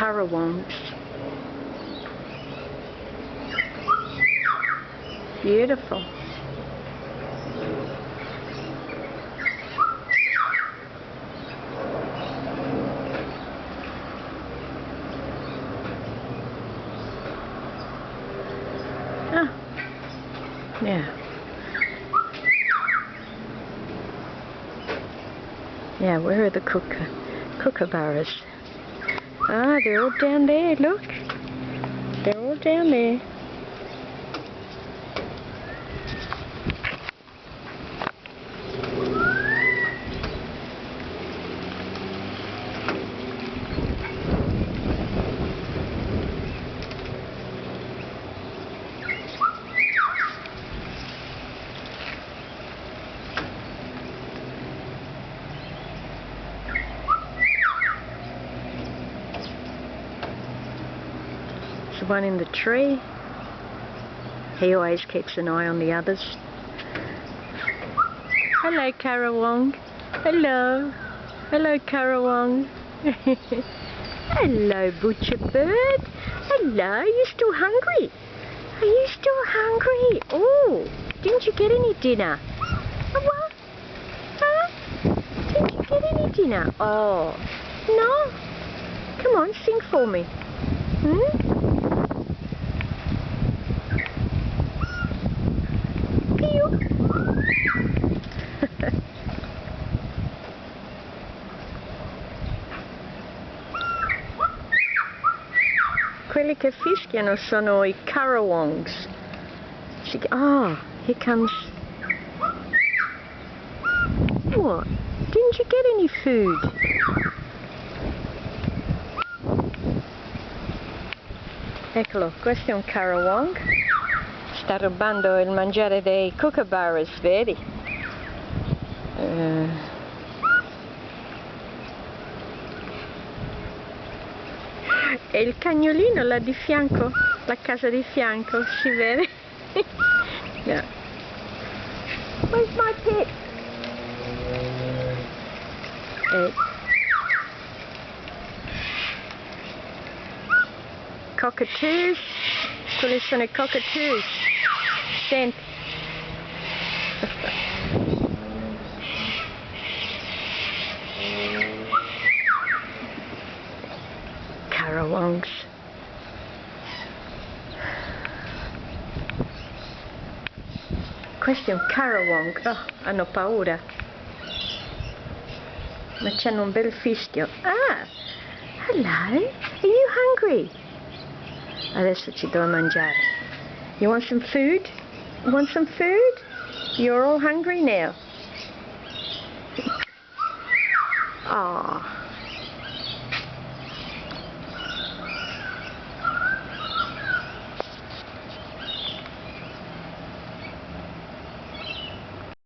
Kurrawongs. Beautiful. Ah, yeah. Yeah, where are the kookaburras? Ah, they're all down there, look. They're all down there. The one in the tree. He always keeps an eye on the others. Hello, Kurrawong. Hello. Hello, Kurrawong. Hello, butcher bird. Hello, you still hungry? Are you still hungry? Oh, didn't you get any dinner? Oh, what? Huh? Didn't you get any dinner? Oh, no? Come on, sing for me. Quelli che fischiano sono I Kurrawongs. Oh, here comes... What? Didn't you get any food? Eccolo, questo è un Kurrawong. Sta rubando il mangiare dei kookaburras, vedi? E il cagnolino là di fianco, la casa di fianco, si vede? Yeah. Where's my pet? Cockatoos, quelli sono I cockatoos. Senti. Kurrawongs. Questo è un Kurrawong. Oh, hanno paura. Ma c'hanno un bel fischio. Ah, hello. Are you hungry? Adesso ci do a mangiare. You want some food? You want some food? You're all hungry now. Ah.